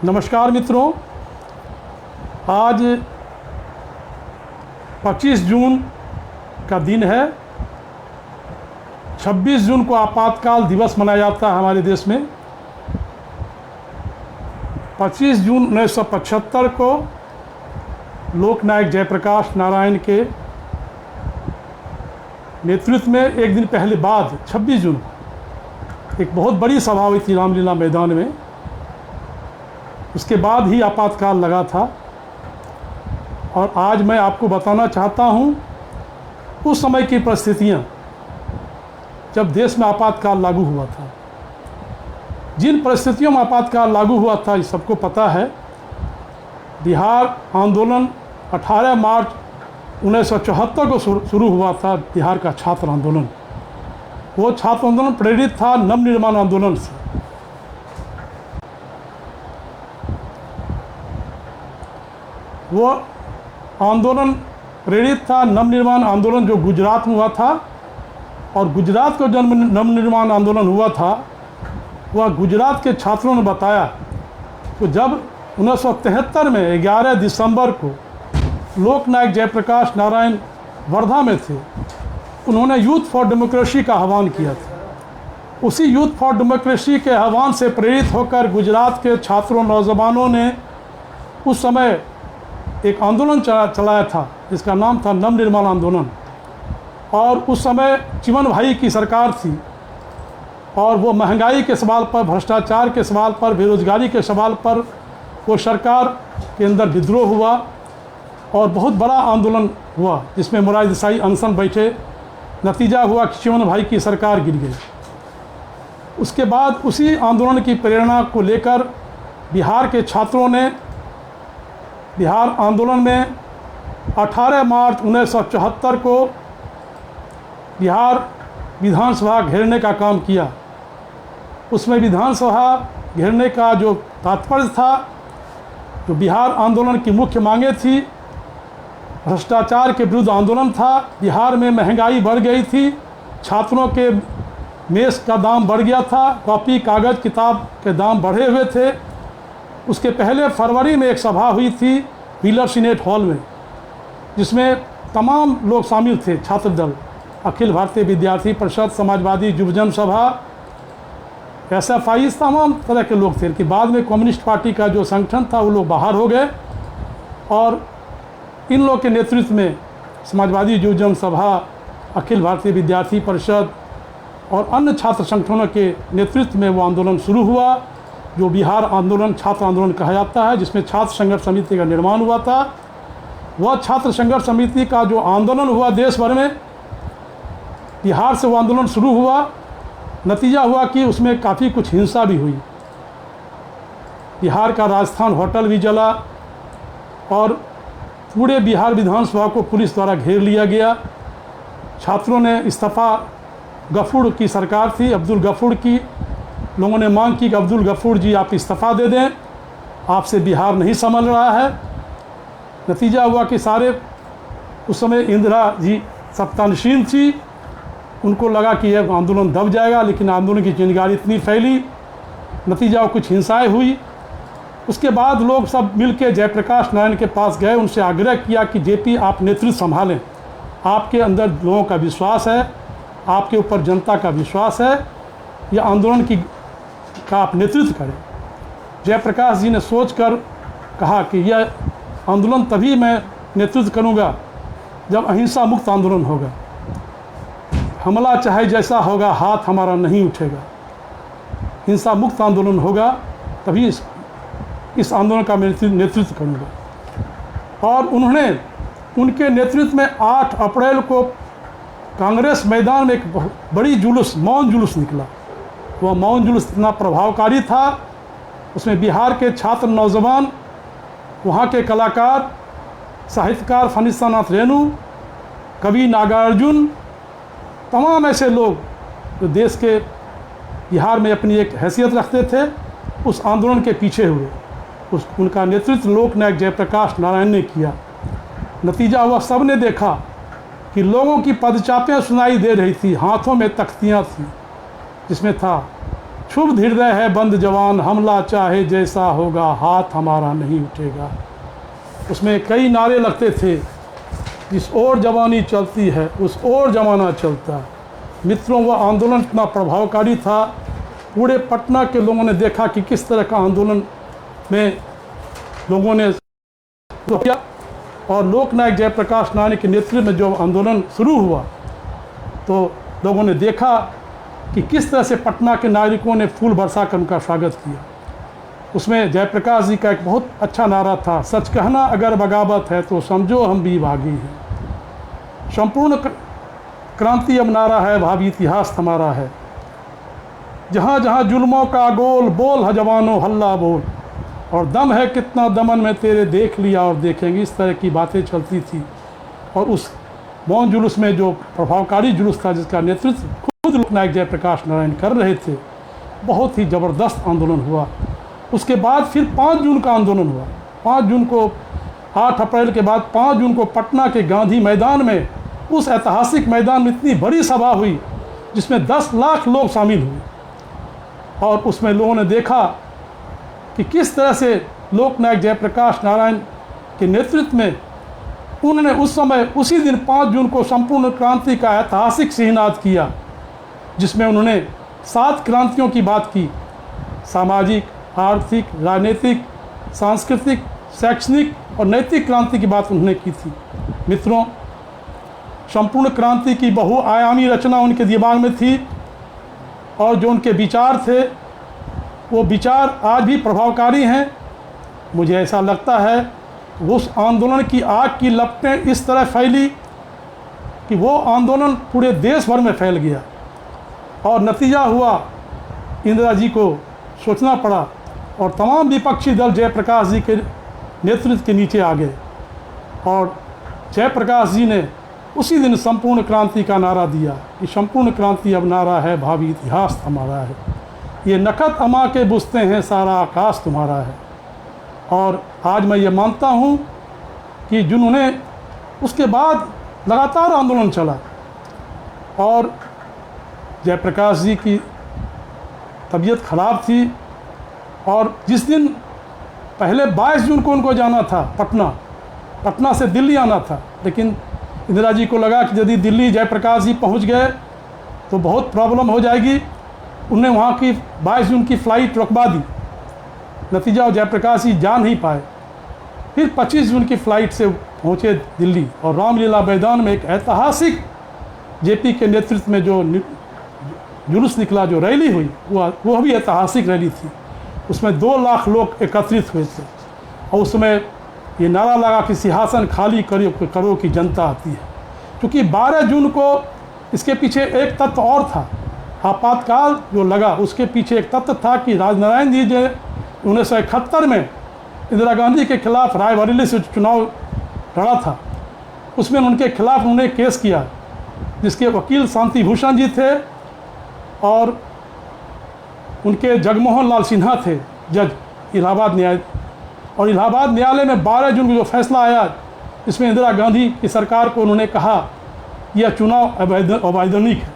नमस्कार मित्रों, आज 25 जून का दिन है। 26 जून को आपातकाल दिवस मनाया जाता है हमारे देश में। 25 जून 1975 को लोकनायक जयप्रकाश नारायण के नेतृत्व में एक दिन पहले बाद 26 जून को एक बहुत बड़ी सभा हुई थी रामलीला मैदान में। उसके बाद ही आपातकाल लगा था और आज मैं आपको बताना चाहता हूँ उस समय की परिस्थितियाँ जब देश में आपातकाल लागू हुआ था। जिन परिस्थितियों में आपातकाल लागू हुआ था, ये सबको पता है। बिहार आंदोलन 18 मार्च 1974 को शुरू हुआ था। बिहार का छात्र आंदोलन, वो छात्र आंदोलन प्रेरित था नवनिर्माण आंदोलन से। वो आंदोलन प्रेरित था नवनिर्माण आंदोलन जो गुजरात में हुआ था। और गुजरात को जब नवनिर्माण आंदोलन हुआ था, वह गुजरात के छात्रों ने बताया तो जब 1973 में 11 दिसंबर को लोकनायक जयप्रकाश नारायण वर्धा में थे, उन्होंने यूथ फॉर डेमोक्रेसी का आह्वान किया था। उसी यूथ फॉर डेमोक्रेसी के आह्वान से प्रेरित होकर गुजरात के छात्रों नौजवानों ने उस समय एक आंदोलन चलाया था जिसका नाम था नवनिर्माण आंदोलन। और उस समय चिमन भाई की सरकार थी और वो महंगाई के सवाल पर, भ्रष्टाचार के सवाल पर, बेरोजगारी के सवाल पर वो सरकार के अंदर विद्रोह हुआ और बहुत बड़ा आंदोलन हुआ जिसमें मोरारजी देसाई अनशन बैठे। नतीजा हुआ कि चिमन भाई की सरकार गिर गई। उसके बाद उसी आंदोलन की प्रेरणा को लेकर बिहार के छात्रों ने बिहार आंदोलन में 18 मार्च 1974 को बिहार विधानसभा घेरने का काम किया। उसमें विधानसभा घेरने का जो तात्पर्य था, जो बिहार आंदोलन की मुख्य मांगें थी, भ्रष्टाचार के विरुद्ध आंदोलन था। बिहार में महंगाई बढ़ गई थी, छात्रों के मेस का दाम बढ़ गया था, कॉपी कागज़ किताब के दाम बढ़े हुए थे। उसके पहले फरवरी में एक सभा हुई थी व्हीलर सीनेट हॉल में, जिसमें तमाम लोग शामिल थे। छात्र दल, अखिल भारतीय विद्यार्थी परिषद, समाजवादी युवजन सभा, SFI, तमाम तरह के लोग थे। कि बाद में कम्युनिस्ट पार्टी का जो संगठन था वो लोग बाहर हो गए और इन लोग के नेतृत्व में समाजवादी युवजन सभा, अखिल भारतीय विद्यार्थी परिषद और अन्य छात्र संगठनों के नेतृत्व में वो आंदोलन शुरू हुआ, जो बिहार आंदोलन छात्र आंदोलन कहा जाता है, जिसमें छात्र संघर्ष समिति का निर्माण हुआ था। वह छात्र संघर्ष समिति का जो आंदोलन हुआ देश भर में, बिहार से वो आंदोलन शुरू हुआ। नतीजा हुआ कि उसमें काफ़ी कुछ हिंसा भी हुई। बिहार का राजस्थान होटल भी जला और पूरे बिहार विधानसभा को पुलिस द्वारा घेर लिया गया। छात्रों ने इस्तीफ़ा, गफूर की सरकार थी, अब्दुल गफूर की, लोगों ने मांग की कि अब्दुल गफूर जी आप इस्तीफ़ा दे दें, आपसे बिहार नहीं संभल रहा है। नतीजा हुआ कि सारे, उस समय इंदिरा जी सत्तानशीन थी, उनको लगा कि यह आंदोलन दब जाएगा, लेकिन आंदोलन की चिंगारी इतनी फैली, नतीजा कुछ हिंसाएं हुई। उसके बाद लोग सब मिलकर जयप्रकाश नारायण के पास गए, उनसे आग्रह किया कि जेपी आप नेतृत्व संभालें, आपके अंदर लोगों का विश्वास है, आपके ऊपर जनता का विश्वास है, यह आंदोलन का आप नेतृत्व करें। जयप्रकाश जी ने सोचकर कहा कि यह आंदोलन तभी मैं नेतृत्व करूंगा जब अहिंसा मुक्त आंदोलन होगा। हमला चाहे जैसा होगा, हाथ हमारा नहीं उठेगा। हिंसा मुक्त आंदोलन होगा तभी इस आंदोलन का मैं नेतृत्व करूंगा। और उन्होंने, उनके नेतृत्व में 8 अप्रैल को कांग्रेस मैदान में एक बड़ी जुलूस, मौन जुलूस निकला। वह मौन जुलूस इतना प्रभावकारी था, उसमें बिहार के छात्र नौजवान, वहाँ के कलाकार, साहित्यकार फणीन्द्रनाथ रेणु, कवि नागार्जुन, तमाम ऐसे लोग जो देश के बिहार में अपनी एक हैसियत रखते थे, उस आंदोलन के पीछे हुए। उनका नेतृत्व लोकनायक जयप्रकाश नारायण ने किया। नतीजा हुआ, सब ने देखा कि लोगों की पदचापें सुनाई दे रही थी, हाथों में तख्तियाँ थी जिसमें था क्षुब्ध हृदय है बंद जवान, हमला चाहे जैसा होगा, हाथ हमारा नहीं उठेगा। उसमें कई नारे लगते थे, जिस ओर जवानी चलती है उस ओर जमाना चलता है। मित्रों, वह आंदोलन इतना प्रभावकारी था, पूरे पटना के लोगों ने देखा कि किस तरह का आंदोलन में लोगों ने किया, और लोकनायक जयप्रकाश नारायण के नेतृत्व में जो आंदोलन शुरू हुआ तो लोगों ने देखा कि किस तरह से पटना के नागरिकों ने फूल बरसा कर उनका स्वागत किया। उसमें जयप्रकाश जी का एक बहुत अच्छा नारा था, सच कहना अगर बगावत है तो समझो हम भी बागी हैं। संपूर्ण क्रांति अब नारा है, भावी इतिहास हमारा है। जहाँ जहाँ जुल्मों का गोल, बोल है जवानों हल्ला बोल, और दम है कितना दमन में तेरे, देख लिया और देखेंगे। इस तरह की बातें चलती थी। और उस मौन जुलूस में जो प्रभावकारी जुलूस था, जिसका नेतृत्व खुद लोकनायक जयप्रकाश नारायण कर रहे थे, बहुत ही ज़बरदस्त आंदोलन हुआ। उसके बाद फिर 5 जून का आंदोलन हुआ। 5 जून को, 8 अप्रैल के बाद 5 जून को पटना के गांधी मैदान में, उस ऐतिहासिक मैदान में इतनी बड़ी सभा हुई जिसमें 10 लाख लोग शामिल हुए। और उसमें लोगों ने देखा कि किस तरह से लोकनायक जयप्रकाश नारायण के नेतृत्व में उन्होंने उस समय, उसी दिन 5 जून को संपूर्ण क्रांति का ऐतिहासिक सिंहनाद किया, जिसमें उन्होंने 7 क्रांतियों की बात की। सामाजिक, आर्थिक, राजनीतिक, सांस्कृतिक, शैक्षणिक और नैतिक क्रांति की बात उन्होंने की थी। मित्रों, संपूर्ण क्रांति की बहुआयामी रचना उनके दिमाग में थी, और जो उनके विचार थे वो विचार आज भी प्रभावकारी हैं। मुझे ऐसा लगता है उस आंदोलन की आग की लपटें इस तरह फैली कि वो आंदोलन पूरे देश भर में फैल गया, और नतीजा हुआ इंदिरा जी को सोचना पड़ा, और तमाम विपक्षी दल जयप्रकाश जी के नेतृत्व के नीचे आ गए। और जयप्रकाश जी ने उसी दिन संपूर्ण क्रांति का नारा दिया कि संपूर्ण क्रांति अब नारा है, भावी इतिहास हमारा है। ये नखत अमा के बुझते हैं, सारा आकाश तुम्हारा है। और आज मैं ये मानता हूँ कि जिन्होंने, उसके बाद लगातार आंदोलन चला, और जयप्रकाश जी की तबीयत ख़राब थी, और जिस दिन पहले 22 जून को उनको जाना था पटना से दिल्ली आना था, लेकिन इंदिरा जी को लगा कि यदि दिल्ली जयप्रकाश जी पहुंच गए तो बहुत प्रॉब्लम हो जाएगी। उन्हें वहां की 22 जून की फ़्लाइट रुकवा दी। नतीजा जयप्रकाश जी जा नहीं पाए। फिर 25 जून की फ़्लाइट से पहुंचे दिल्ली, और रामलीला मैदान में एक ऐतिहासिक जेपी के नेतृत्व में जो जुलूस निकला, जो रैली हुई, वो भी ऐतिहासिक रैली थी। उसमें 2 लाख लोग एकत्रित हुए थे, और उसमें ये नारा लगा कि सिंहासन खाली करो कि जनता आती है। क्योंकि 12 जून को इसके पीछे एक तत्व और था, आपातकाल जो लगा उसके पीछे एक तत्व था कि राजनारायण जी ने 1971 में इंदिरा गांधी के खिलाफ रायबरेली से चुनाव लड़ा था। उसमें उनके खिलाफ उन्होंने केस किया, जिसके वकील शांति भूषण जी थे, और उनके जगमोहन लाल सिन्हा थे जज इलाहाबाद न्याय। और इलाहाबाद न्यायालय में 12 जून को जो फैसला आया, इसमें इंदिरा गांधी की सरकार को उन्होंने कहा यह चुनाव अवैधानिक है।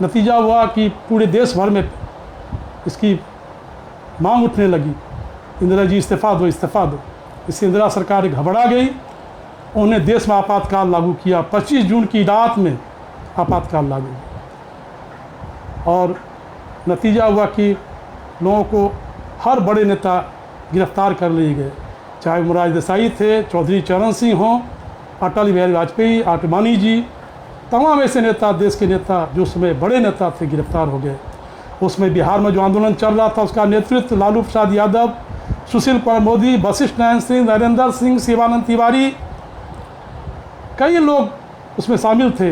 नतीजा हुआ कि पूरे देश भर में इसकी मांग उठने लगी, इंदिरा जी इस्तीफ़ा दो, इस्तीफ़ा दो। इससे इंदिरा सरकार घबरा गई, उन्होंने देश में आपातकाल लागू किया। 25 जून की रात में आपातकाल लागू हुआ, और नतीजा हुआ कि लोगों को हर बड़े नेता गिरफ्तार कर लिए गए, चाहे मोरारजी देसाई थे, चौधरी चरण सिंह हों, अटल बिहारी वाजपेयी, आडवाणी जी, तमाम ऐसे नेता, देश के नेता जो उसमें बड़े नेता थे, गिरफ्तार हो गए। उसमें बिहार में जो आंदोलन चल रहा था उसका नेतृत्व लालू प्रसाद यादव, सुशील कुमार मोदी, वशिष्ठ नारायण सिंह, नरेंद्र सिंह, शिवानंद तिवारी, कई लोग उसमें शामिल थे।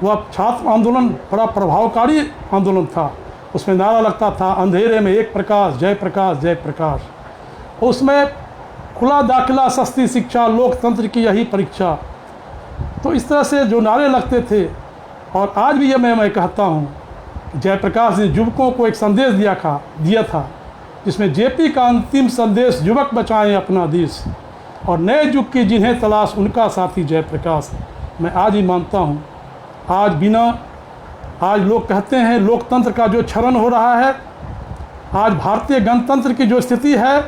वह छात्र आंदोलन बड़ा प्रभावकारी आंदोलन था। उसमें नारा लगता था, अंधेरे में एक प्रकाश, जय प्रकाश, जय प्रकाश। उसमें खुला दाखिला, सस्ती शिक्षा, लोकतंत्र की यही परीक्षा। तो इस तरह से जो नारे लगते थे, और आज भी ये मैं कहता हूँ, जयप्रकाश ने युवकों को एक संदेश दिया था, जिसमें जेपी का अंतिम संदेश, युवक बचाएं अपना देश, और नए युग की जिन्हें तलाश उनका साथी जयप्रकाश। मैं आज ही मानता हूँ, आज बिना आज लोग कहते हैं लोकतंत्र का जो क्षरण हो रहा है, आज भारतीय गणतंत्र की जो स्थिति है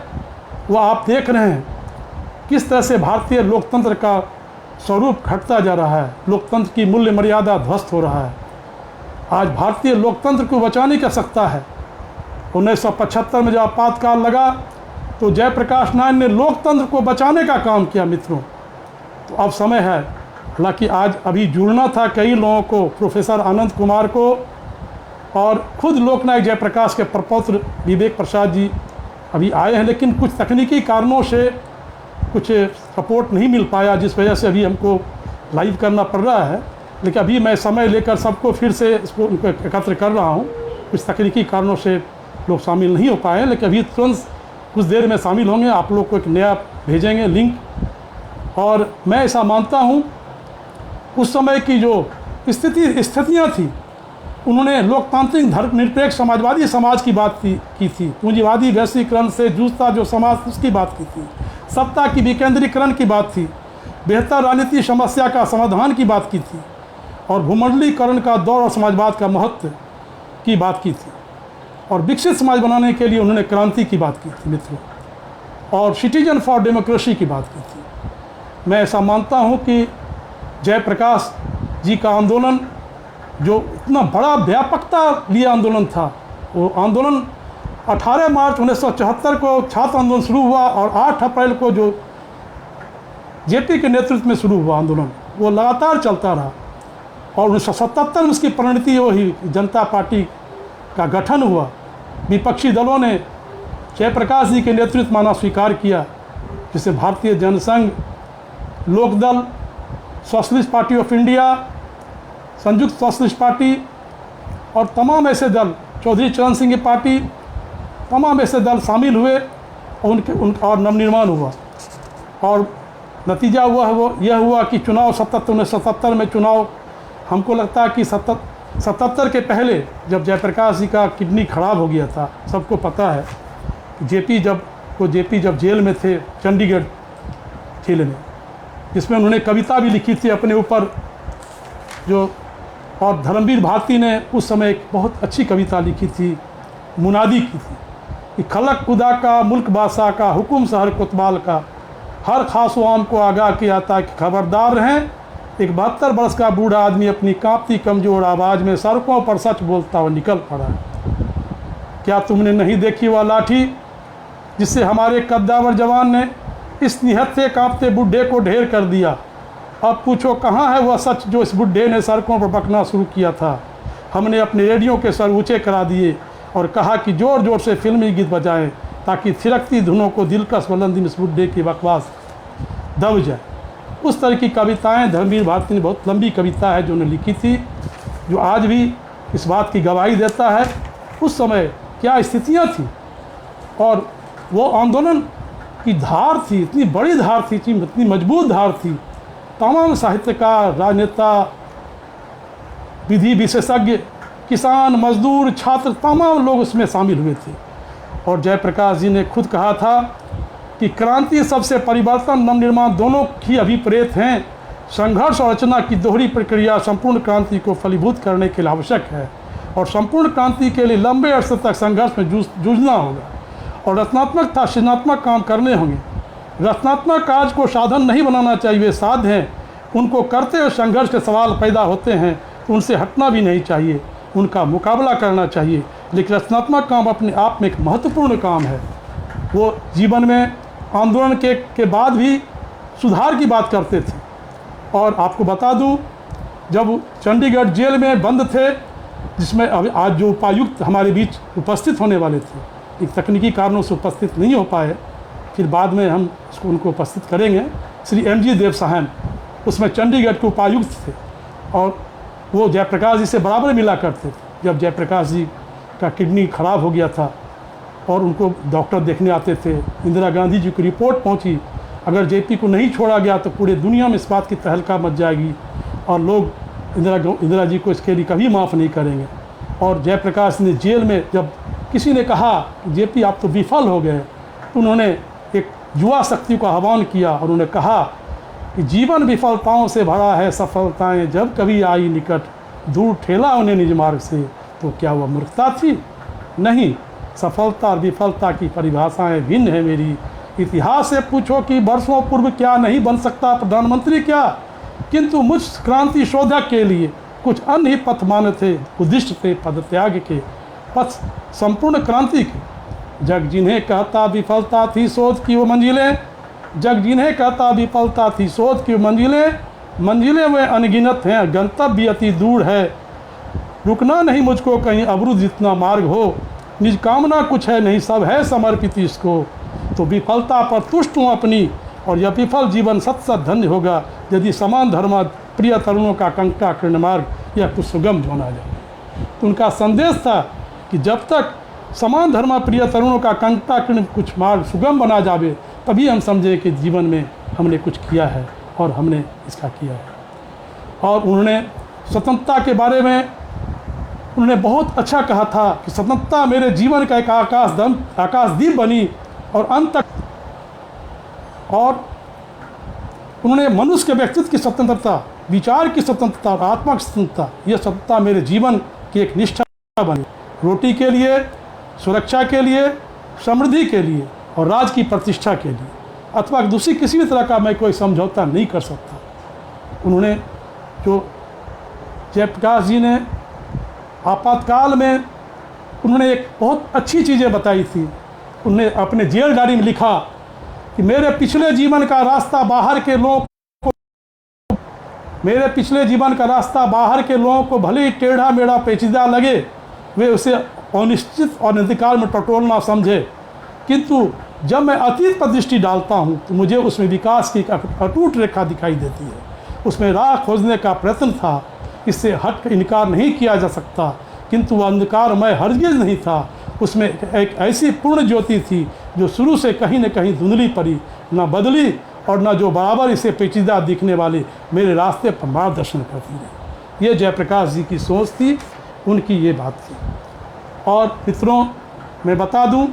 वो आप देख रहे हैं किस तरह से भारतीय लोकतंत्र का स्वरूप घटता जा रहा है, लोकतंत्र की मूल्य मर्यादा ध्वस्त हो रहा है। आज भारतीय लोकतंत्र को बचाने की आवश्यकता है। 1975 में जब आपातकाल लगा तो जयप्रकाश नारायण ने लोकतंत्र को बचाने का काम किया मित्रों। तो अब समय है, हालांकि आज अभी जुड़ना था कई लोगों को, प्रोफेसर आनंद कुमार को, और खुद लोकनायक जयप्रकाश के प्रपौत्र विवेक प्रसाद जी अभी आए हैं, लेकिन कुछ तकनीकी कारणों से कुछ सपोर्ट नहीं मिल पाया, जिस वजह से अभी हमको लाइव करना पड़ रहा है। लेकिन अभी मैं समय लेकर सबको फिर से इसको उनको एकत्र कर रहा हूँ। कुछ तकनीकी कारणों से लोग शामिल नहीं हो पाए, लेकिन अभी तुरंत कुछ देर में शामिल होंगे। आप लोग को एक नया भेजेंगे लिंक। और मैं ऐसा मानता हूँ उस समय की जो स्थितियाँ थी, उन्होंने लोकतांत्रिक धर्मनिरपेक्ष समाजवादी समाज की बात की थी, पूंजीवादी वैश्वीकरण से जूझता जो समाज उसकी बात की थी, सत्ता की विकेंद्रीकरण की बात थी, बेहतर राजनीति समस्या का समाधान की बात की थी, और भूमंडलीकरण का दौर और समाजवाद का महत्व की बात की थी, और विकसित समाज बनाने के लिए उन्होंने क्रांति की बात की थी मित्रों, और सिटीजन फॉर डेमोक्रेसी की बात की थी। मैं ऐसा मानता हूँ कि जयप्रकाश जी का आंदोलन जो इतना बड़ा व्यापकता लिए आंदोलन था, वो आंदोलन 18 मार्च 1974 को छात्र आंदोलन शुरू हुआ, और 8 अप्रैल को जो जेपी के नेतृत्व में शुरू हुआ आंदोलन, वो लगातार चलता रहा। और 1977 में उसकी परिणति हुई, जनता पार्टी का गठन हुआ। विपक्षी दलों ने जयप्रकाश जी के नेतृत्व माना स्वीकार किया, जिसे Bharatiya Jansangh, Lokdal, socialist party of India, Samyukta socialist party और तमाम ऐसे दल, चौधरी चरण सिंह की पार्टी, तमाम ऐसे दल शामिल हुए और नवनिर्माण हुआ। और नतीजा यह हुआ कि चुनाव 1977 में चुनाव, हमको लगता है कि 77 के पहले जब जयप्रकाश जी का किडनी खराब हो गया था, सबको पता है, जेपी जब जेल में थे, चंडीगढ़ जेल में, जिसमें उन्होंने कविता भी लिखी थी अपने ऊपर, और धर्मवीर भारती ने उस समय एक बहुत अच्छी कविता लिखी थी, मुनादी की थी कि खलक खुदा का, मुल्क बादशाह का, हुक्म शहर कोतवाल का, हर खास आम को आगाह किया था कि खबरदार रहें, एक 72 वर्ष का बूढ़ा आदमी अपनी कांपती कमज़ोर आवाज़ में सड़कों पर सच बोलता हुआ निकल पड़ा है। क्या तुमने नहीं देखी वह लाठी जिससे हमारे कद्दावर जवान ने इस निहत्थे कांपते बूढ़े को ढेर कर दिया? अब पूछो कहाँ है वह सच जो इस बुढ़े ने सड़कों पर बकना शुरू किया था? हमने अपने रेडियो के सर ऊंचे करा दिए और कहा कि ज़ोर ज़ोर से फिल्मी गीत बजाएं ताकि थिरकती धुनों को दिलकश बुलंदी में इस बुढ़े की बकवास दब जाए। उस तरह की कविताएं धर्मवीर भारती ने, बहुत लंबी कविता है जो उन्होंने लिखी थी, जो आज भी इस बात की गवाही देता है उस समय क्या स्थितियाँ थी। और वो आंदोलन की धार थी, इतनी बड़ी धार थी, इतनी मजबूत धार थी। तमाम साहित्यकार, राजनेता, विधि विशेषज्ञ, किसान, मजदूर, छात्र, तमाम लोग उसमें शामिल हुए थे। और जयप्रकाश जी ने खुद कहा था कि क्रांति सबसे परिवर्तन, नवनिर्माण दोनों ही अभिप्रेत हैं। संघर्ष और रचना की दोहरी प्रक्रिया संपूर्ण क्रांति को फलीभूत करने के लिए आवश्यक है, और संपूर्ण क्रांति के लिए लंबे अरसे तक संघर्ष में जूझना होगा, और रचनात्मक था सृजनात्मक काम करने होंगे। रचनात्मक कार्य को साधन नहीं बनाना चाहिए, वे साध हैं, उनको करते हुए संघर्ष के सवाल पैदा होते हैं, तो उनसे हटना भी नहीं चाहिए, उनका मुकाबला करना चाहिए। लेकिन रचनात्मक काम अपने आप में एक महत्वपूर्ण काम है। वो जीवन में आंदोलन के बाद भी सुधार की बात करते थे। और आपको बता दूं, जब चंडीगढ़ जेल में बंद थे, जिसमें आज जो उपायुक्त हमारे बीच उपस्थित होने वाले थे, एक तकनीकी कारणों से उपस्थित नहीं हो पाए, फिर बाद में हम उनको उपस्थित करेंगे, श्री MG देवसाहन, उसमें चंडीगढ़ के उपायुक्त थे, और वो जयप्रकाश जी से बराबर मिला करते थे। जब जयप्रकाश जी का किडनी खराब हो गया था और उनको डॉक्टर देखने आते थे, इंदिरा गांधी जी की रिपोर्ट पहुंची, अगर जेपी को नहीं छोड़ा गया तो पूरे दुनिया में इस बात की तहलका मच जाएगी और लोग इंदिरा जी को इसके लिए कभी माफ़ नहीं करेंगे। और जयप्रकाश ने जेल में, जब किसी ने कहा कि जेपी आप तो विफल हो गए, तो उन्होंने एक युवा शक्ति का आह्वान किया और उन्होंने कहा कि जीवन विफलताओं से भरा है, सफलताएं जब कभी आई निकट, दूर ठेला उन्हें निज मार्ग से, तो क्या वह मूर्खता थी? नहीं, सफलता और विफलता की परिभाषाएं भिन्न है मेरी। इतिहास से पूछो कि वर्षों पूर्व क्या नहीं बन सकता प्रधानमंत्री क्या, किंतु मुझ क्रांति शोधक के लिए कुछ अन्य ही पथ माने थे, उद्दिष्ट थे पदत्याग के, पथ संपूर्ण क्रांति के। जग जिन्हें कहता विफलता थी शोध की वो मंजिलें, जग जिन्हें कहता विफलता थी शोध की मंजिलें, मंजिलें वे अनगिनत हैं, गंतव्य अति दूर है। रुकना नहीं मुझको कहीं अवरुद्ध जितना मार्ग हो, निज कामना कुछ है नहीं सब है समर्पित इसको। तो विफलता पर तुष्ट हूँ अपनी, और यह विफल जीवन सत सत धन्य होगा यदि समान धर्म प्रिय तरुणों का कंका कृण मार्ग यह कुछ सुगम होना जाए। तो उनका संदेश था कि जब तक समान धर्म प्रिय तरुणों का कंका कृण कुछ मार्ग सुगम बना जावे, तभी हम समझे कि जीवन में हमने कुछ किया है और हमने इसका किया है। और उन्होंने स्वतंत्रता के बारे में उन्होंने बहुत अच्छा कहा था कि स्वतंत्रता मेरे जीवन का एक आकाशदीप बनी और अंत तक। और उन्होंने मनुष्य के व्यक्तित्व की स्वतंत्रता, विचार की स्वतंत्रता और आत्मा की स्वतंत्रता, यह स्वतंत्रता मेरे जीवन की एक निष्ठा बनी, रोटी के लिए, सुरक्षा के लिए, समृद्धि के लिए और राज की प्रतिष्ठा के लिए, अथवा दूसरी किसी भी तरह का मैं कोई समझौता नहीं कर सकता। उन्होंने जो जयप्रकाश जी ने आपातकाल में उन्होंने एक बहुत अच्छी चीज़ें बताई थी। उन्होंने अपने जेल डायरी में लिखा कि मेरे पिछले जीवन का रास्ता बाहर के लोगों को भले ही टेढ़ा मेढ़ा पेचीदा लगे, वे उसे अनिश्चित और अंधकार में टटोलना समझे, किंतु जब मैं अतीत पर दृष्टि डालता हूँ तो मुझे उसमें विकास की अटूट रेखा दिखाई देती है। उसमें राह खोजने का प्रयत्न था, इससे हट इनकार नहीं किया जा सकता, किंतु वह अंधकार मैं हरगिज़ नहीं था। उसमें एक ऐसी पूर्ण ज्योति थी जो शुरू से कहीं न कहीं धुंधली पड़ी, न बदली और न जो बराबर इसे पेचीदा दिखने वाले मेरे रास्ते पर मार्गदर्शन करती रही। ये जयप्रकाश जी की सोच थी, उनकी ये बात थी। और मित्रों, मैं बता दूं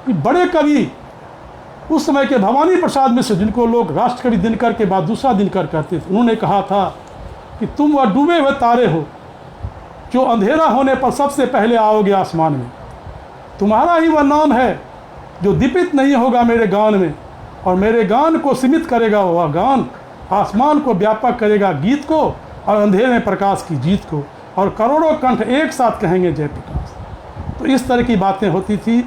कि बड़े कवि उस समय के भवानी प्रसाद मिश्र, जिनको लोग राष्ट्रकवि दिनकर के बाद दूसरा दिनकर कहते थे, उन्होंने कहा था कि तुम वह डूबे हुए तारे हो जो अंधेरा होने पर सबसे पहले आओगे आसमान में। तुम्हारा ही वह नाम है जो दीपित नहीं होगा मेरे गान में, और मेरे गान को सीमित करेगा वह गान, आसमान को व्यापक करेगा गीत को, और अंधेरे में प्रकाश की जीत को, और करोड़ों कंठ एक साथ कहेंगे जय प्रकाश। तो इस तरह की बातें होती थी।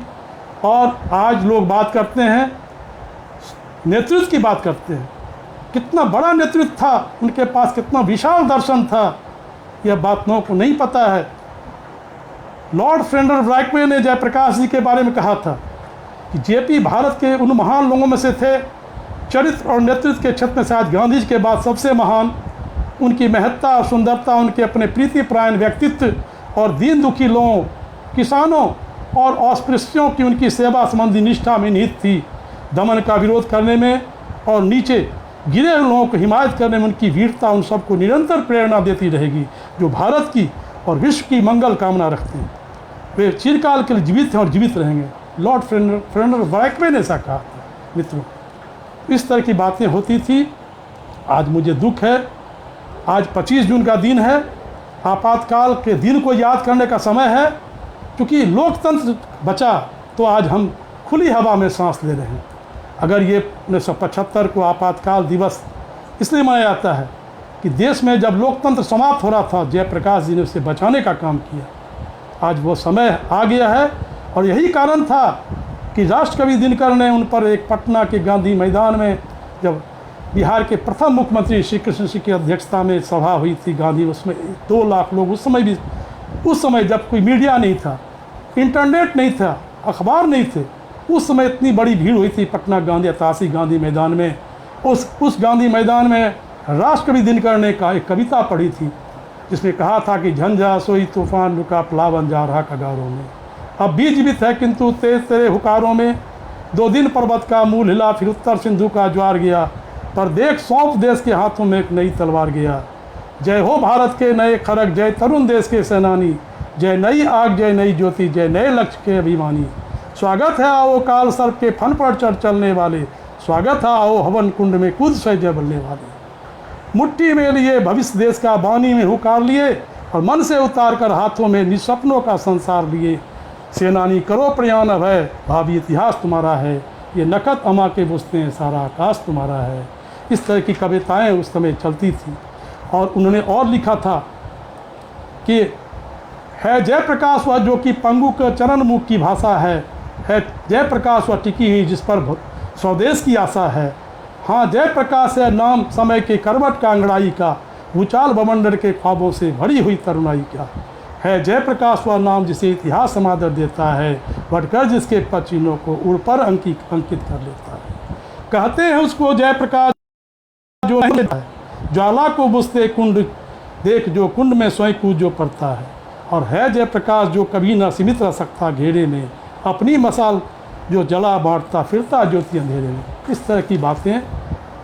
और आज लोग बात करते हैं, नेतृत्व की बात करते हैं, कितना बड़ा नेतृत्व था उनके पास, कितना विशाल दर्शन था, यह बात लोगों को नहीं पता है। लॉर्ड फ्रेडरिक ब्रैकवे ने जयप्रकाश जी के बारे में कहा था कि जेपी भारत के उन महान लोगों में से थे, चरित्र और नेतृत्व के क्षेत्र में शायद गांधी जी के बाद सबसे महान। उनकी महत्ता और सुंदरता उनके अपने प्रीतिपरायण व्यक्तित्व और दीन दुखी लोगों, किसानों और अस्पृश्यों की उनकी सेवा संबंधी निष्ठा में निहित थी। दमन का विरोध करने में और नीचे गिरे हुए लोगों को हिमायत करने में उनकी वीरता उन सबको निरंतर प्रेरणा देती रहेगी, जो भारत की और विश्व की मंगल कामना रखते हैं। वे चिरकाल के लिए जीवित हैं और जीवित रहेंगे। लॉर्ड फ्रेडरिक ब्रैकवे ने ऐसा कहा था। मित्रों, इस तरह की बातें होती थी। आज मुझे दुख है, आज 25 जून का दिन है, आपातकाल के दिन को याद करने का समय है। क्योंकि लोकतंत्र बचा तो आज हम खुली हवा में सांस ले रहे हैं। अगर ये 1975 को आपातकाल दिवस इसलिए मनाया जाता है कि देश में जब लोकतंत्र समाप्त हो रहा था, जयप्रकाश जी ने उसे बचाने का काम किया। आज वो समय आ गया है, और यही कारण था कि राष्ट्रकवि दिनकर ने उन पर एक पटना के गांधी मैदान में, जब बिहार के प्रथम मुख्यमंत्री श्री कृष्ण सिंह की अध्यक्षता में सभा हुई थी गांधी, उसमें 2 लाख लोग, उस समय जब कोई मीडिया नहीं था, इंटरनेट नहीं था, अखबार नहीं थे, उस समय इतनी बड़ी भीड़ हुई थी पटना गांधी ऐतिहासिक गांधी मैदान में। उस गांधी मैदान में राष्ट्रकवि दिनकर ने एक कविता पढ़ी थी जिसमें कहा था कि झंझा सोई तूफान रुका प्लावन जा रहा कगारों में, अब भी जीवित है किंतु तेज तेरे हुकारों में, 2 दिन पर्वत का मूल हिला फिर उत्तर सिंधु का ज्वार गया, पर देख सौंप देश के हाथों में एक नई तलवार गया। जय हो भारत के नए खड़ग, जय तरुण देश के सेनानी, जय नई आग, जय नई ज्योति, जय नए लक्ष्य के अभिमानी। स्वागत है आओ काल सर्प के फन पर चढ़ चलने वाले, स्वागत है आओ हवन कुंड में कूद से जय बलने वाले। मुट्ठी में लिए भविष्य देश का बानी में हुकार लिए, और मन से उतार कर हाथों में निस्वप्नों का संसार लिए। सेनानी करो प्रयाण भय, भावी इतिहास तुम्हारा है, ये नकद अमा के बुझते हैं, सारा आकाश तुम्हारा है। इस तरह की कविताएं उस समय चलती थी। और उन्होंने और लिखा था कि है जयप्रकाश वह जो कि पंगु का चरण मुख की भाषा है जयप्रकाश वह टिकी हुई जिस पर स्वदेश की आशा है। हाँ जयप्रकाश है नाम समय के करवट का अंगड़ाई का, भूचाल बवंडर के ख्वाबों से भरी हुई तरुणाई का। है जयप्रकाश वह नाम जिसे इतिहास समादर देता है, बढ़कर जिसके पचिनों को उड़ पर अंकित कर लेता है। कहते हैं उसको जयप्रकाश जो नहीं है, ज्वाला को बुझते कुंड देख जो कुंड में स्वयं कूद जो पड़ता है। और है जयप्रकाश जो कभी न सीमित रह सकता घेरे में, अपनी मसाल जो जला बांटता फिरता ज्योति अंधेरे में। इस तरह की बातें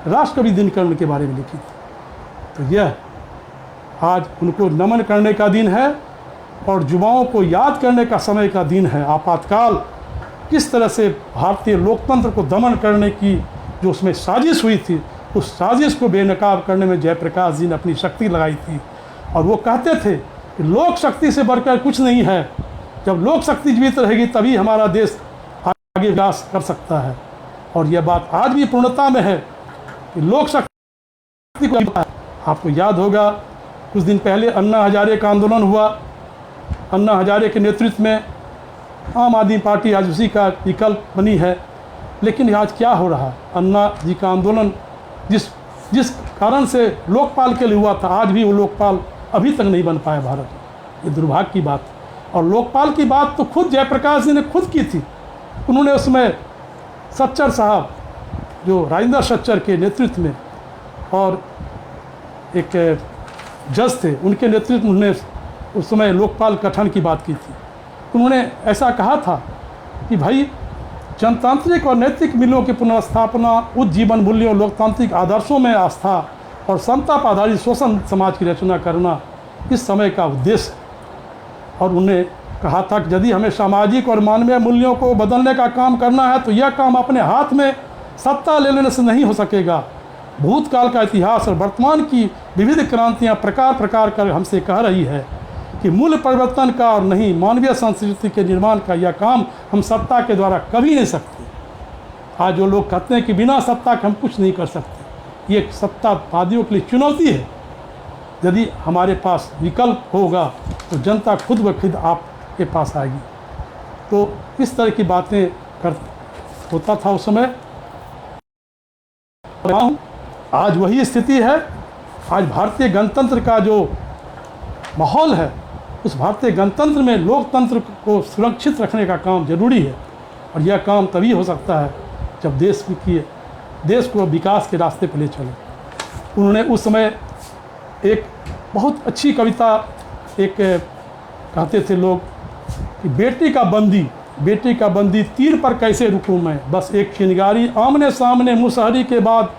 राष्ट्रकवि दिनकरण के बारे में लिखी थी। तो यह आज उनको नमन करने का दिन है और युवाओं को याद करने का समय का दिन है। आपातकाल किस तरह से भारतीय लोकतंत्र को दमन करने की जो उसमें साजिश हुई थी, उस साजिश को बेनकाब करने में जयप्रकाश जी ने अपनी शक्ति लगाई थी। और वो कहते थे कि लोक शक्ति से बढ़कर कुछ नहीं है, जब लोक शक्ति जीवित रहेगी तभी हमारा देश आगे विकास कर सकता है। और यह बात आज भी पूर्णता में है कि लोक शक्ति को, आपको याद होगा कुछ दिन पहले अन्ना हजारे का आंदोलन हुआ। अन्ना हजारे के नेतृत्व में आम आदमी पार्टी आज उसी का विकल्प बनी है। लेकिन आज क्या हो रहा है, अन्ना जी का आंदोलन जिस कारण से लोकपाल के लिए हुआ था, आज भी वो लोकपाल अभी तक नहीं बन पाया भारत में। ये दुर्भाग्य की बात। और लोकपाल की बात तो खुद जयप्रकाश जी ने खुद की थी। उन्होंने उसमें सच्चर साहब जो राजेंद्र सच्चर के नेतृत्व में और एक जज थे, उनके नेतृत्व में उन्होंने उस समय लोकपाल गठन की बात की थी। उन्होंने ऐसा कहा था कि भाई जनतांत्रिक और नैतिक मूल्यों की पुनर्स्थापना, उच्च जीवन मूल्यों, लोकतांत्रिक आदर्शों में आस्था और समता पर आधारित शोषण समाज की रचना करना इस समय का उद्देश्य है। और उन्हें कहा था कि यदि हमें सामाजिक और मानवीय मूल्यों को बदलने का काम करना है तो यह काम अपने हाथ में सत्ता ले लेने से नहीं हो सकेगा। भूतकाल का इतिहास और वर्तमान की विविध क्रांतियाँ प्रकार प्रकार कर हमसे कह रही है कि मूल परिवर्तन का और नहीं मानवीय संस्कृति के निर्माण का यह काम हम सत्ता के द्वारा कभी नहीं सकते। आज जो लोग कहते हैं कि बिना सत्ता के हम कुछ नहीं कर सकते, ये सत्तावादियों के लिए चुनौती है। यदि हमारे पास विकल्प होगा तो जनता खुद ब खुद आपके पास आएगी। तो इस तरह की बातें होता था उस समय। आज वही स्थिति है। आज भारतीय गणतंत्र का जो माहौल है, उस भारतीय गणतंत्र में लोकतंत्र को सुरक्षित रखने का काम जरूरी है। और यह काम तभी हो सकता है जब देश को विकास के रास्ते पर ले चले। उन्होंने उस समय एक बहुत अच्छी कविता कहते थे लोग कि बेटी का बंदी तीर पर कैसे रुकूं मैं, बस एक चिंगारी आमने सामने मुसहरी के बाद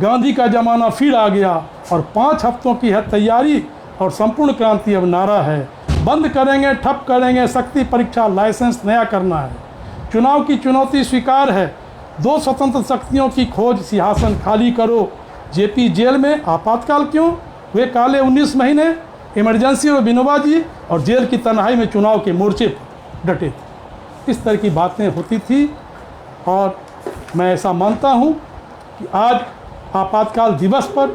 गांधी का ज़माना फिर आ गया और 5 हफ्तों की है तैयारी और संपूर्ण क्रांति अब नारा है। बंद करेंगे, ठप करेंगे, शक्ति परीक्षा, लाइसेंस नया करना है। चुनाव की चुनौती स्वीकार है, 2 स्वतंत्र शक्तियों की खोज, सिंहासन खाली करो। जेपी जेल में आपातकाल क्यों, वे काले 19 महीने, इमरजेंसी और विनोबा जी और जेल की तन्हाई में चुनाव के मोर्चे पर डटे थे। इस तरह की बातें होती थी। और मैं ऐसा मानता हूँ कि आज आपातकाल दिवस पर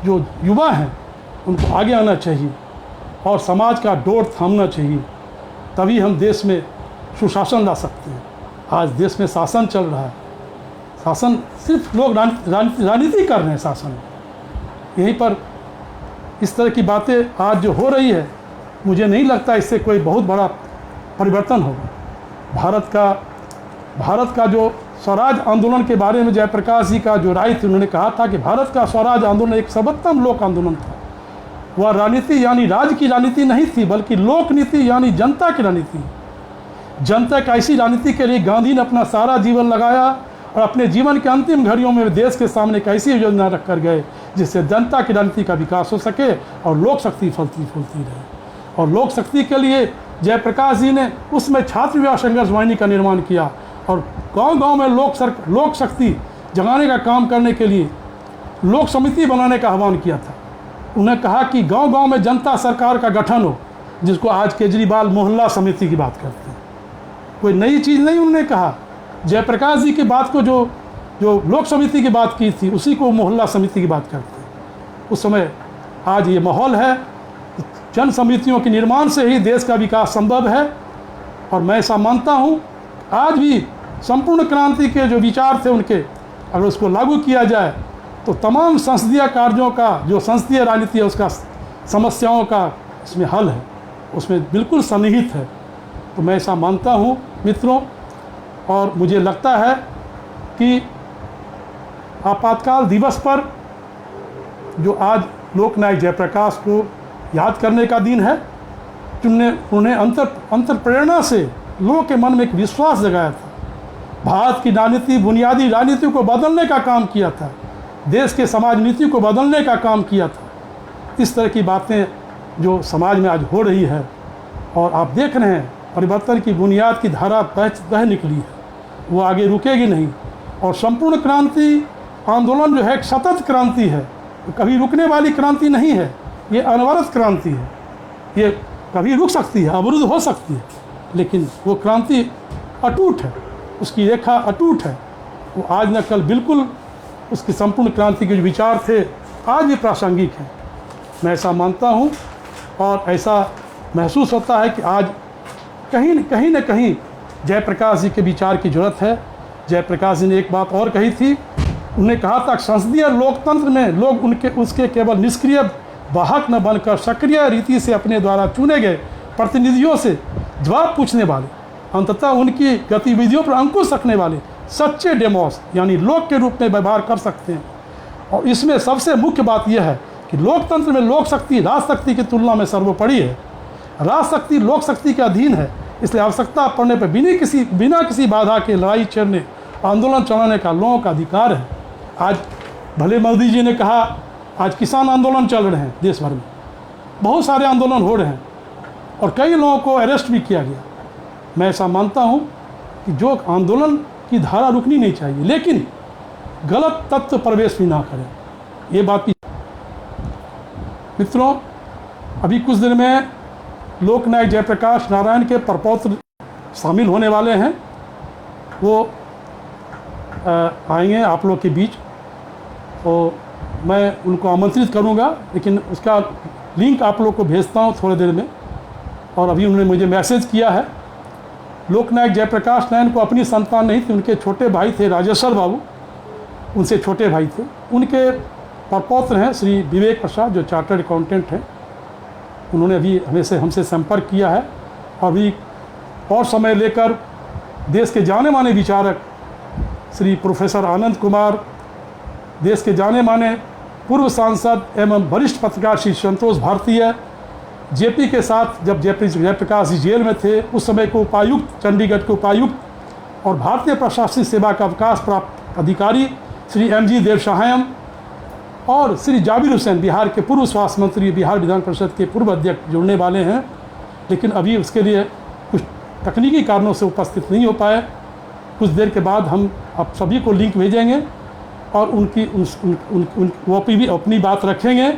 जो युवा हैं उनको आगे आना चाहिए और समाज का डोर थामना चाहिए, तभी हम देश में सुशासन ला सकते हैं। आज देश में शासन चल रहा है, शासन सिर्फ लोग राजनीति कर रहे हैं शासन। यहीं पर इस तरह की बातें आज जो हो रही है, मुझे नहीं लगता इससे कोई बहुत बड़ा परिवर्तन होगा। भारत का जो स्वराज आंदोलन के बारे में जयप्रकाश जी का जो राय थी, उन्होंने कहा था कि भारत का स्वराज आंदोलन एक सर्वोत्तम लोक आंदोलन था। वह राजनीति यानी राज की राजनीति नहीं थी, बल्कि लोक नीति यानी जनता की राजनीति। जनता की ऐसी राजनीति के लिए गांधी ने अपना सारा जीवन लगाया और अपने जीवन के अंतिम घड़ियों में देश के सामने एक ऐसी योजना रख कर गए जिससे जनता की राजनीति का विकास हो सके और लोक शक्ति फलती फूलती रहे। और लोक शक्ति के लिए जयप्रकाश जी ने उसमें छात्र विवाह संघर्ष वाहिनी का निर्माण किया और गांव-गांव में लोक शक्ति जगाने का काम करने के लिए लोक समिति बनाने का आह्वान किया था। उन्हें कहा कि गांव-गांव में जनता सरकार का गठन हो, जिसको आज केजरीवाल मोहल्ला समिति की बात करते हैं। कोई नई चीज़ नहीं उन्होंने कहा। जयप्रकाश जी की बात को जो लोक समिति की बात की थी, उसी को मोहल्ला समिति की बात करते हैं। उस समय आज ये माहौल है, जन समितियों के निर्माण से ही देश का विकास संभव है। और मैं ऐसा मानता हूँ, आज भी संपूर्ण क्रांति के जो विचार थे उनके, अगर उसको लागू किया जाए तो तमाम संसदीय कार्यों का, जो संसदीय राजनीति है उसका, समस्याओं का इसमें हल है, उसमें बिल्कुल सन्निहित है। तो मैं ऐसा मानता हूँ मित्रों, और मुझे लगता है कि आपातकाल दिवस पर जो आज लोकनायक जयप्रकाश को याद करने का दिन है, उन्हें अंतर प्रेरणा से लोगों के मन में एक विश्वास जगाया था। भारत की राजनीति, बुनियादी राजनीति को बदलने का काम किया था, देश के समाज नीति को बदलने का काम किया था। इस तरह की बातें जो समाज में आज हो रही है, और आप देख रहे हैं परिवर्तन की बुनियाद की धारा बह निकली है, वो आगे रुकेगी नहीं। और संपूर्ण क्रांति आंदोलन जो है एक सतत क्रांति है, कभी रुकने वाली क्रांति नहीं है, ये अनवरत क्रांति है। ये कभी रुक सकती है, अवरुद्ध हो सकती है, लेकिन वो क्रांति अटूट है, उसकी रेखा अटूट है। वो आज न कल बिल्कुल उसकी संपूर्ण क्रांति के जो विचार थे आज भी प्रासंगिक हैं, मैं ऐसा मानता हूँ। और ऐसा महसूस होता है कि आज कहीं न कहीं जयप्रकाश जी के विचार की जरूरत है। जयप्रकाश जी ने एक बात और कही थी, उन्हें कहा था संसदीय लोकतंत्र में लोग उसके केवल निष्क्रिय वाहक न बनकर सक्रिय रीति से अपने द्वारा चुने गए प्रतिनिधियों से जवाब पूछने वाले, अंततः उनकी गतिविधियों पर अंकुश रखने वाले सच्चे डेमोस यानी लोक के रूप में व्यवहार कर सकते हैं। और इसमें सबसे मुख्य बात यह है कि लोकतंत्र में लोक शक्ति राजशक्ति की तुलना में सर्वोपरि है। राजशक्ति लोक शक्ति के अधीन है, इसलिए आवश्यकता पड़ने पर बिना किसी बाधा के लड़ाई छेड़ने, आंदोलन चलाने का लोगों का अधिकार है। आज भले मोदी जी ने कहा आज किसान आंदोलन चल रहे हैं, देश भर में बहुत सारे आंदोलन हो रहे हैं और कई लोगों को अरेस्ट भी किया गया। मैं ऐसा मानता हूं कि जो आंदोलन की धारा रुकनी नहीं चाहिए, लेकिन गलत तत्व प्रवेश भी ना करें, ये बात भी। मित्रों, अभी कुछ दिन में लोकनायक जयप्रकाश नारायण के प्रपौत्र शामिल होने वाले हैं, वो आएंगे आप लोग के बीच, तो मैं उनको आमंत्रित करूंगा, लेकिन उसका लिंक आप लोग को भेजता हूं थोड़ी देर में। और अभी उन्होंने मुझे मैसेज किया है। लोकनायक जयप्रकाश नारायण को अपनी संतान नहीं थी, उनके छोटे भाई थे राजेश्वर बाबू, उनसे छोटे भाई थे। उनके प्रपौत्र हैं श्री विवेक प्रसाद, जो चार्टर्ड अकाउंटेंट हैं। उन्होंने अभी हमसे संपर्क किया है और अभी और समय लेकर देश के जाने माने विचारक श्री प्रोफेसर आनंद कुमार, देश के जाने माने पूर्व सांसद एवं वरिष्ठ पत्रकार श्री संतोष भारतीय, जेपी के साथ जब जयप्रकाश जी जेल में थे उस समय के उपायुक्त, चंडीगढ़ के उपायुक्त और भारतीय प्रशासनिक सेवा का अवकाश प्राप्त अधिकारी श्री एमजी देवसहायम और श्री जाबिर हुसैन, बिहार के पूर्व स्वास्थ्य मंत्री, बिहार विधान परिषद के पूर्व अध्यक्ष जुड़ने वाले हैं, लेकिन अभी उसके लिए कुछ तकनीकी कारणों से उपस्थित नहीं हो पाए। कुछ देर के बाद हम आप सभी को लिंक भेजेंगे और वो भी अपनी बात रखेंगे।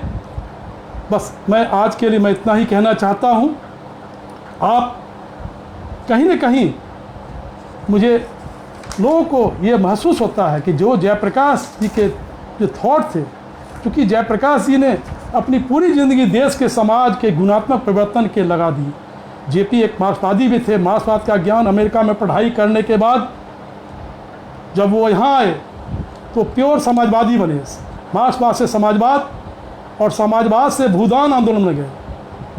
बस मैं आज के लिए मैं इतना ही कहना चाहता हूँ। आप कहीं न कहीं मुझे लोगों को ये महसूस होता है कि जो जयप्रकाश जी के जो थॉट थे, क्योंकि जयप्रकाश जी ने अपनी पूरी ज़िंदगी देश के समाज के गुणात्मक परिवर्तन के लगा दी। जेपी एक मार्क्सवादी भी थे, मार्क्सवाद का ज्ञान अमेरिका में पढ़ाई करने के बाद जब वो यहाँ आए तो प्योर समाजवादी बने। मार्क्सवाद से समाजवाद और समाजवाद से भूदान आंदोलन में गए।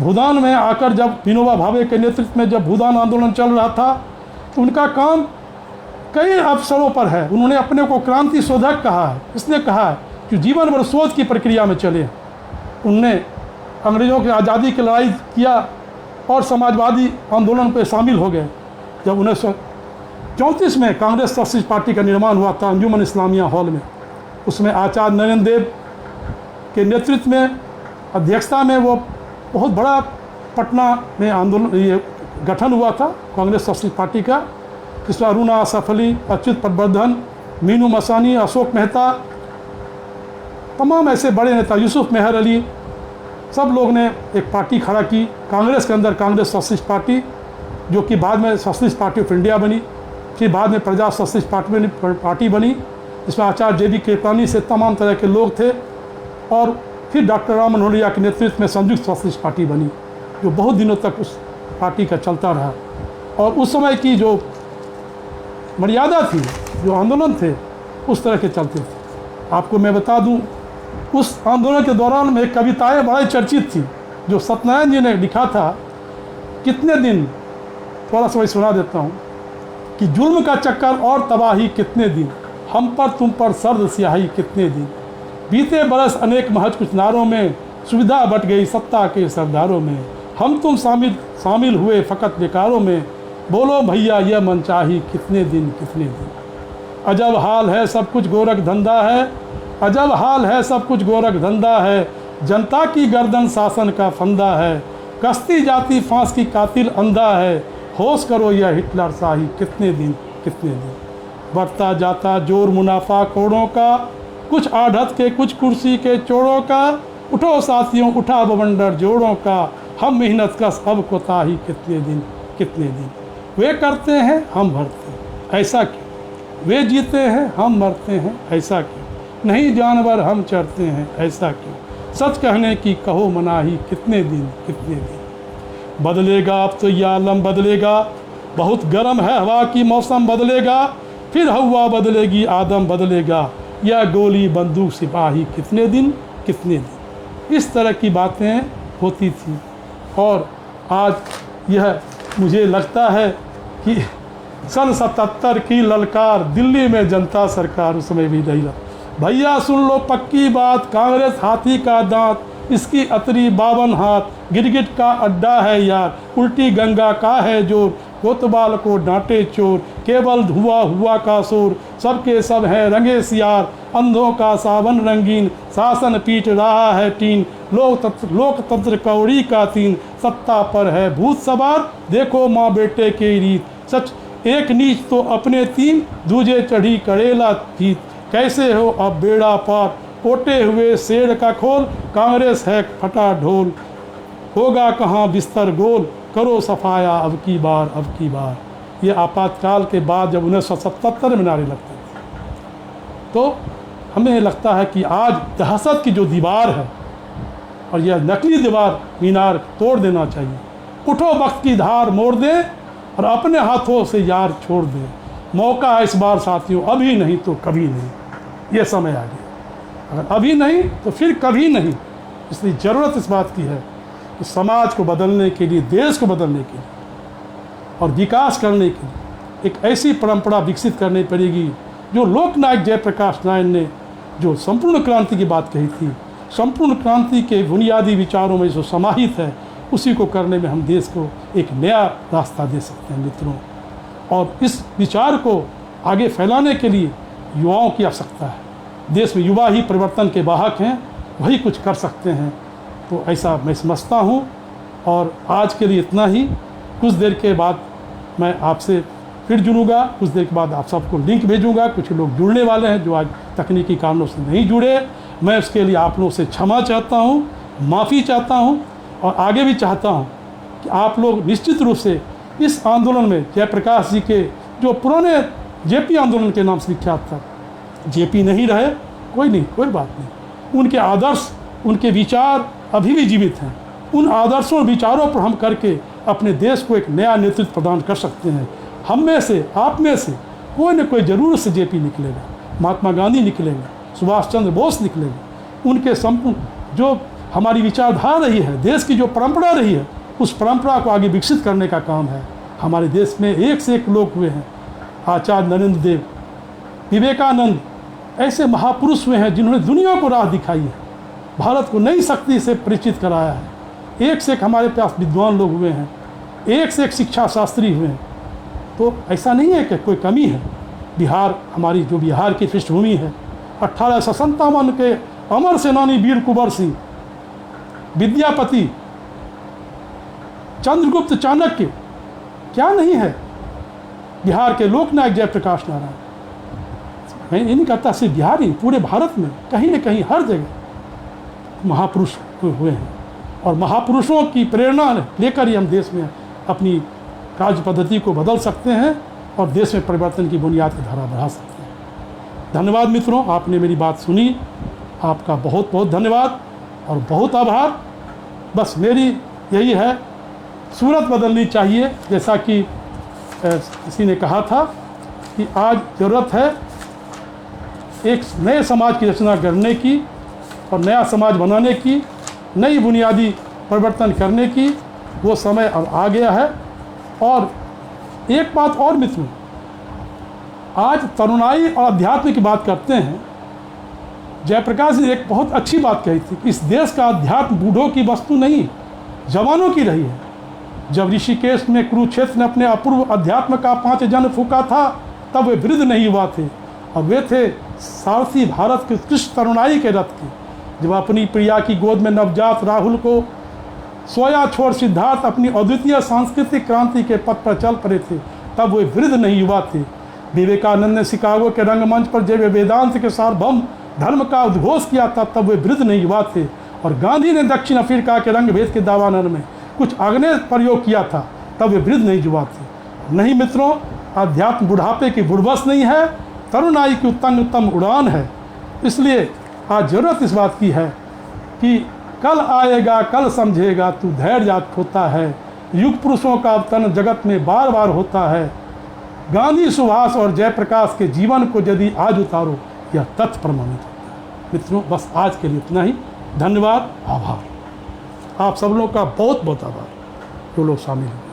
भूदान में आकर जब विनोबा भावे के नेतृत्व में जब भूदान आंदोलन चल रहा था तो उनका काम कई अवसरों पर है। उन्होंने अपने को क्रांति शोधक कहा है, इसने कहा है कि जीवन भर शोध की प्रक्रिया में चले। उनने अंग्रेज़ों की आज़ादी की लड़ाई किया और समाजवादी आंदोलन पर शामिल हो गए। जब 1934 में कांग्रेस सोशलिस्ट पार्टी का निर्माण हुआ था अंजुमन इस्लामिया हॉल में, उसमें आचार्य नरेंद्र देव के नेतृत्व में, अध्यक्षता में वो बहुत बड़ा पटना में आंदोलन ये गठन हुआ था कांग्रेस सोशलिस्ट पार्टी का, जिसमें अरुणा आसफ अली, अच्युत पटवर्धन, मीनू मसानी, अशोक मेहता, तमाम ऐसे बड़े नेता, यूसुफ मेहर अली, सब लोग ने एक पार्टी खड़ा की कांग्रेस के अंदर, कांग्रेस सोशलिस्ट पार्टी, जो कि बाद में सोशलिस्ट पार्टी ऑफ इंडिया बनी, फिर बाद में प्रजा सोशलिस्ट पार्टी बनी, जिसमें आचार्य जे बी कृपलानी से तमाम तरह के लोग थे, और फिर डॉक्टर राम मनोहर लोहिया के नेतृत्व में संयुक्त सोशलिस्ट पार्टी बनी, जो बहुत दिनों तक उस पार्टी का चलता रहा। और उस समय की जो मर्यादा थी, जो आंदोलन थे, उस तरह के चलते थे। आपको मैं बता दूं, उस आंदोलन के दौरान में कविताएं बड़ी चर्चित थी, जो सत्यनारायण जी ने लिखा था, कितने दिन, थोड़ा सा वही सुना देता हूँ, कि जुल्म का चक्कर और तबाही कितने दिन, हम पर तुम पर सर्द स्याही कितने दिन, बीते बरस अनेक महज कुछ नारों में, सुविधा बट गई सत्ता के सरदारों में, हम तुम शामिल हुए फ़कत बेकारों में, बोलो भैया यह मनचाही कितने दिन कितने दिन। अजब हाल है सब कुछ गोरख धंधा है, अजब हाल है सब कुछ गोरख धंधा है, जनता की गर्दन शासन का फंदा है, कश्ती जाती फांस की कातिल अंधा है, होश करो यह हिटलर शाही कितने दिन कितने दिन। बढ़ता जाता जोर मुनाफा करोड़ों का, कुछ आढ़त के कुछ कुर्सी के चोरों का, उठो साथियों उठा बवंडर जोड़ों का, हम मेहनत कश अब कोताही कितने दिन कितने दिन। वे करते हैं हम भरते हैं ऐसा क्यों, वे जीते हैं हम मरते हैं ऐसा क्यों, नहीं जानवर हम चरते हैं ऐसा क्यों, सच कहने की कहो मनाही कितने दिन कितने दिन। बदलेगा अब तो यह आलम बदलेगा, बहुत गर्म है हवा की मौसम बदलेगा, फिर हवा बदलेगी आदम बदलेगा, यह गोली बंदूक सिपाही कितने दिन कितने दिन। इस तरह की बातें होती थी। और आज यह मुझे लगता है कि सन 77 की ललकार, दिल्ली में जनता सरकार उस समय भी नहीं रहा। भैया सुन लो पक्की बात, कांग्रेस हाथी का दांत, इसकी अतरी 52 हाथ, गिरगिट का अड्डा है यार, उल्टी गंगा का है जोर, कोतवाल को डांटे चोर, केवल धुआ हुआ का शोर, सबके सब हैं रंगे सियार, अंधों का सावन रंगीन, शासन पीट रहा है टीन, लोकतंत्र कौड़ी का तीन, सत्ता पर है भूत सवार, देखो माँ बेटे के रीत, सच एक नीच तो अपने तीन, दूजे चढ़ी करेला फीत, कैसे हो अब बेड़ा पार, कोटे हुए शेर का खोल, कांग्रेस है फटा ढोल, होगा कहाँ बिस्तर गोल, करो सफाया अब की बार अब की बार। ये आपातकाल के बाद जब 1977 में नारे लगते थे, तो हमें लगता है कि आज दहशत की जो दीवार है, और यह नकली दीवार मीनार तोड़ देना चाहिए। उठो वक्त की धार मोड़ दें और अपने हाथों से यार छोड़ दें, मौका है इस बार साथियों, अभी नहीं तो कभी नहीं, ये समय आ गया। अगर अभी नहीं तो फिर कभी नहीं। इसलिए ज़रूरत इस बात की है कि समाज को बदलने के लिए, देश को बदलने के लिए और विकास करने के लिए एक ऐसी परंपरा विकसित करनी पड़ेगी, जो लोकनायक जयप्रकाश नारायण ने जो संपूर्ण क्रांति की बात कही थी, संपूर्ण क्रांति के बुनियादी विचारों में जो समाहित है, उसी को करने में हम देश को एक नया रास्ता दे सकते हैं मित्रों। और इस विचार को आगे फैलाने के लिए युवाओं की आवश्यकता है। देश में युवा ही परिवर्तन के वाहक हैं, वही कुछ कर सकते हैं। तो ऐसा मैं समझता हूँ। और आज के लिए इतना ही। कुछ देर के बाद मैं आपसे फिर जुड़ूंगा, कुछ देर के बाद आप सबको लिंक भेजूंगा। कुछ लोग जुड़ने वाले हैं जो आज तकनीकी कारणों से नहीं जुड़े, मैं उसके लिए आप लोगों से क्षमा चाहता हूँ, माफ़ी चाहता हूँ। और आगे भी चाहता हूँ कि आप लोग निश्चित रूप से इस आंदोलन में जयप्रकाश जी के जो पुराने जेपी आंदोलन के नाम से विख्यात था, जेपी नहीं रहे कोई नहीं, कोई बात नहीं, उनके आदर्श, उनके विचार अभी भी जीवित हैं। उन आदर्शों और विचारों पर हम करके अपने देश को एक नया नेतृत्व प्रदान कर सकते हैं। हम में से, आप में से कोई न कोई जरूर से जेपी निकलेगा, महात्मा गांधी निकलेगा, सुभाष चंद्र बोस निकलेगा। उनके संपूर्ण जो हमारी विचारधारा रही है, देश की जो परंपरा रही है, उस परंपरा को आगे विकसित करने का काम है। हमारे देश में एक से एक लोग हुए हैं, आचार्य नरेंद्र देव, विवेकानंद, ऐसे महापुरुष हुए हैं जिन्होंने दुनिया को राह दिखाई है, भारत को नई शक्ति से परिचित कराया है। एक से एक हमारे पास विद्वान लोग हुए हैं, एक से एक शिक्षा शास्त्री हुए हैं। तो ऐसा नहीं है कि कोई कमी है। बिहार, हमारी जो बिहार की पृष्ठभूमि है, 1857 के अमर सेनानी वीर कुंवर सिंह, विद्यापति, चंद्रगुप्त चाणक्य, क्या नहीं है। बिहार के लोकनायक जयप्रकाश नारायण, मैं ये नहीं कहता सिर्फ बिहार ही, पूरे भारत में कहीं न कहीं हर जगह महापुरुष हुए हैं। और महापुरुषों की प्रेरणा लेकर ही हम देश में अपनी कार्य पद्धति को बदल सकते हैं और देश में परिवर्तन की बुनियाद की धारा बढ़ा सकते हैं। धन्यवाद मित्रों, आपने मेरी बात सुनी, आपका बहुत बहुत धन्यवाद और बहुत आभार। बस मेरी यही है, सूरत बदलनी चाहिए। जैसा कि किसी ने कहा था कि आज ज़रूरत है एक नए समाज की रचना करने की और नया समाज बनाने की, नई बुनियादी परिवर्तन करने की। वो समय अब आ गया है। और एक बात और मित्रों, आज तरुणाई और अध्यात्म की बात करते हैं। जयप्रकाश जी एक बहुत अच्छी बात कही थी कि इस देश का अध्यात्म बूढ़ों की वस्तु नहीं, जवानों की रही है। जब ऋषिकेश में कुरुक्षेत्र ने अपने अपूर्व अध्यात्म का 5 जन फूका था, तब वे वृद्ध नहीं हुआ थे और वे थे सारथी भारत के उत्कृष्ट तरुणाई के रथ के। जब अपनी प्रिया की गोद में नवजात राहुल को सोया छोड़ सिद्धार्थ अपनी अद्वितीय सांस्कृतिक क्रांति के पथ पर चल पड़े थे, तब वे वृद्ध नहीं युवा थे। विवेकानंद ने शिकागो के रंगमंच पर जब वे वेदांत के सार्वभौम धर्म का उद्घोष किया था, तब वे वृद्ध नहीं युवा थे। और गांधी ने दक्षिण अफ्रीका के रंग भेद के दावानल में कुछ आग्नेय प्रयोग किया था, तब वे वृद्ध नहीं युवा थे। नहीं मित्रों, अध्यात्म बुढ़ापे की बुढ़बस नहीं है, तरुणाई की उत्तम उड़ान है। इसलिए आज ज़रूरत इस बात की है कि कल आएगा कल समझेगा तू धैर्य खोता है। युग पुरुषों का अवतरण जगत में बार बार होता है। गांधी, सुभाष और जयप्रकाश के जीवन को यदि आज उतारो, यह तथ्य प्रमाणित होता है। मित्रों, बस आज के लिए इतना ही। धन्यवाद, आभार। आप सब लोग का बहुत बहुत आभार जो लोग शामिल हैं।